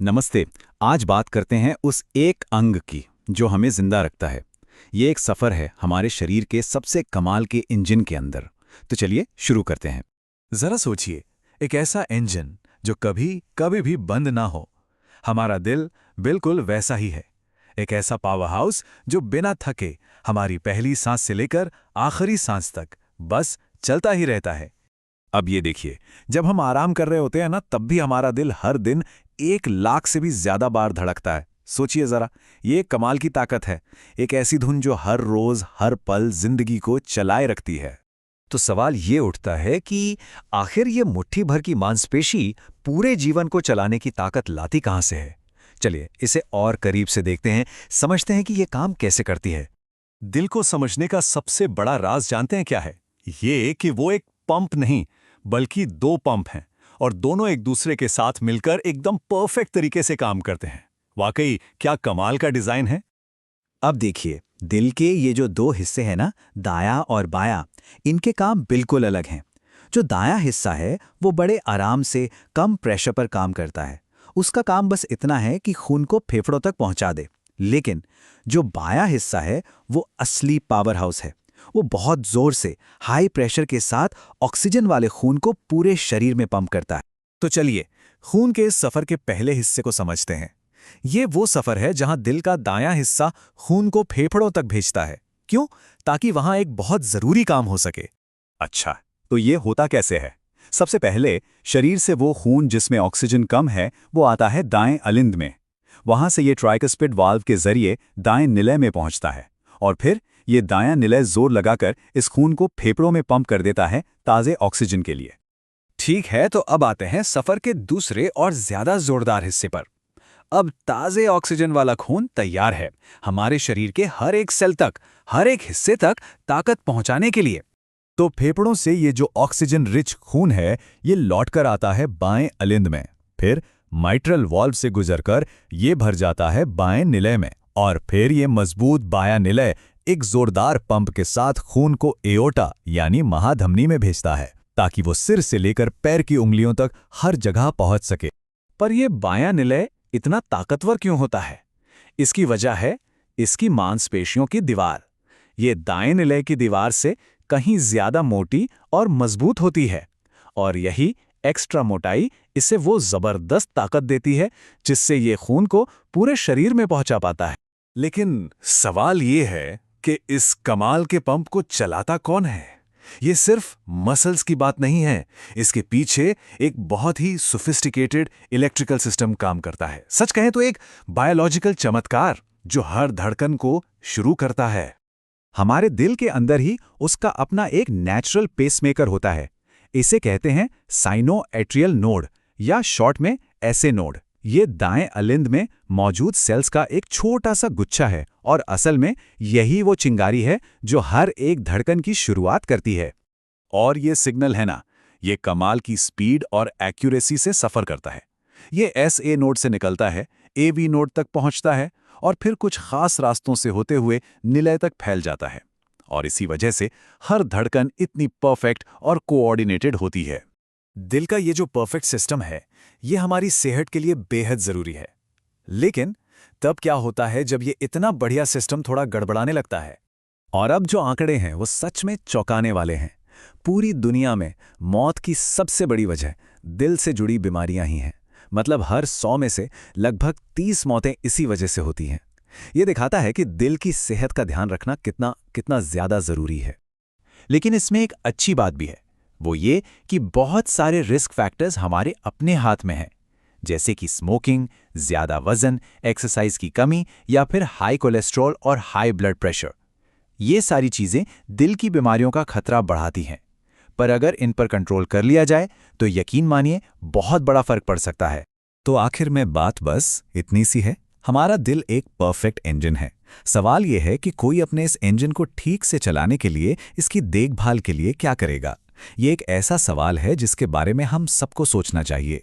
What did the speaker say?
नमस्ते। आज बात करते हैं उस एक अंग की जो हमें जिंदा रखता है। ये एक सफ़र है हमारे शरीर के सबसे कमाल के इंजन के अंदर। तो चलिए शुरू करते हैं। जरा सोचिए, एक ऐसा इंजन जो कभी कभी भी बंद ना हो। हमारा दिल बिल्कुल वैसा ही है। एक ऐसा पावर हाउस जो बिना थके हमारी पहली सांस से लेकर आखिरी सांस तक बस चलता ही रहता है। अब ये देखिए, जब हम आराम कर रहे होते हैं ना, तब भी हमारा दिल हर दिन 1 लाख से भी ज्यादा बार धड़कता है। सोचिए जरा, ये एक कमाल की ताकत है। एक ऐसी धुन जो हर रोज हर पल जिंदगी को चलाए रखती है। तो सवाल ये उठता है कि आखिर ये मुट्ठी भर की मांसपेशी पूरे जीवन को चलाने की ताकत लाती कहाँ से है। चलिए इसे और करीब से देखते हैं, समझते हैं कि ये काम कैसे करती है। दिल को समझने का सबसे बड़ा राज जानते हैं क्या है? ये कि वो एक पंप नहीं, बल्कि 2 पंप हैं, और दोनों एक दूसरे के साथ मिलकर एकदम परफेक्ट तरीके से काम करते हैं। वाकई क्या कमाल का डिजाइन है। अब देखिए, दिल के ये जो 2 हिस्से हैं ना, दायां और बायां, इनके काम बिल्कुल अलग हैं। जो दायां हिस्सा है वो बड़े आराम से कम प्रेशर पर काम करता है। उसका काम बस इतना है कि खून को फेफड़ों तक पहुंचा दे। लेकिन जो बायां हिस्सा है वो असली पावर हाउस है। वो बहुत जोर से हाई प्रेशर के साथ ऑक्सीजन वाले खून को पूरे शरीर में पंप करता है। तो चलिए, खून के इस सफर के पहले हिस्से को समझते हैं। ये वो सफर है जहां दिल का दायां हिस्सा खून को फेफड़ों तक भेजता है। क्यों? ताकि वहां एक बहुत जरूरी काम हो सके। अच्छा, तो ये होता कैसे है? सबसे पहले शरीर से वो खून जिसमें ऑक्सीजन कम है वो आता है दाएं अलिंद में। वहां से ये ट्राइकस्पिड वाल्व के जरिए दाएं निलय में पहुंचता है, और फिर ये दायां निलय जोर लगाकर इस खून को फेफड़ों में पंप कर देता है ताजे ऑक्सीजन के लिए। ठीक है, तो अब आते हैं सफर के दूसरे और ज्यादा जोरदार हिस्से पर। अब ताजे ऑक्सीजन वाला खून तैयार है हमारे शरीर के हर एक सेल तक, हर एक हिस्से तक ताकत पहुंचाने के लिए। तो फेफड़ों से ये जो ऑक्सीजन रिच खून है, ये लौटकर आता है बाएं अलिंद में। फिर माइट्रल वाल्व से गुजरकर ये भर जाता है बाएं निलय में, और फिर ये मजबूत बायां निलय एक जोरदार पंप के साथ खून को एओर्टा यानी महाधमनी में भेजता है, ताकि वो सिर से लेकर पैर की उंगलियों तक हर जगह पहुंच सके। पर यह बायां निलय इतना ताकतवर क्यों होता है? इसकी वजह है इसकी मांसपेशियों की दीवार। ये दाएं निलय की दीवार से कहीं ज्यादा मोटी और मजबूत होती है, और यही एक्स्ट्रा मोटाई इसे वो जबरदस्त ताकत देती है जिससे ये खून को पूरे शरीर में पहुंचा पाता है। लेकिन सवाल ये है कि इस कमाल के पंप को चलाता कौन है? ये सिर्फ मसल्स की बात नहीं है, इसके पीछे एक बहुत ही सोफिस्टिकेटेड इलेक्ट्रिकल सिस्टम काम करता है। सच कहें तो एक बायोलॉजिकल चमत्कार जो हर धड़कन को शुरू करता है। हमारे दिल के अंदर ही उसका अपना एक नेचुरल पेसमेकर होता है। इसे कहते हैं साइनो एट्रियल नोड, या शॉर्ट में एसए नोड। ये दाएं अलिंद में मौजूद सेल्स का एक छोटा सा गुच्छा है, और असल में यही वो चिंगारी है जो हर एक धड़कन की शुरुआत करती है। और ये सिग्नल है ना, ये कमाल की स्पीड और एक्यूरेसी से सफर करता है। ये एसए नोड से निकलता है, एवी नोड तक पहुंचता है, और फिर कुछ खास रास्तों से होते हुए निलय तक फैल जाता है। और इसी वजह से हर धड़कन इतनी परफेक्ट और कोऑर्डिनेटेड होती है। दिल का ये जो परफेक्ट सिस्टम है, ये हमारी सेहत के लिए बेहद जरूरी है। लेकिन तब क्या होता है जब ये इतना बढ़िया सिस्टम थोड़ा गड़बड़ाने लगता है? और अब जो आंकड़े हैं वो सच में चौंकाने वाले हैं। पूरी दुनिया में मौत की सबसे बड़ी वजह दिल से जुड़ी बीमारियां ही हैं। मतलब हर 100 में से लगभग 30 मौतें इसी वजह से होती हैं। ये दिखाता है कि दिल की सेहत का ध्यान रखना कितना कितना ज्यादा जरूरी है। लेकिन इसमें एक अच्छी बात भी है, वो ये कि बहुत सारे रिस्क फैक्टर्स हमारे अपने हाथ में हैं, जैसे कि स्मोकिंग, ज्यादा वजन, एक्सरसाइज की कमी, या फिर हाई कोलेस्ट्रॉल और हाई ब्लड प्रेशर। ये सारी चीजें दिल की बीमारियों का खतरा बढ़ाती हैं। पर अगर इन पर कंट्रोल कर लिया जाए तो यकीन मानिए बहुत बड़ा फर्क पड़ सकता है। तो आखिर में बात बस इतनी सी है, हमारा दिल एक परफेक्ट इंजन है। सवाल यह है कि कोई अपने इस इंजन को ठीक से चलाने के लिए, इसकी देखभाल के लिए क्या करेगा? ये एक ऐसा सवाल है जिसके बारे में हम सबको सोचना चाहिए।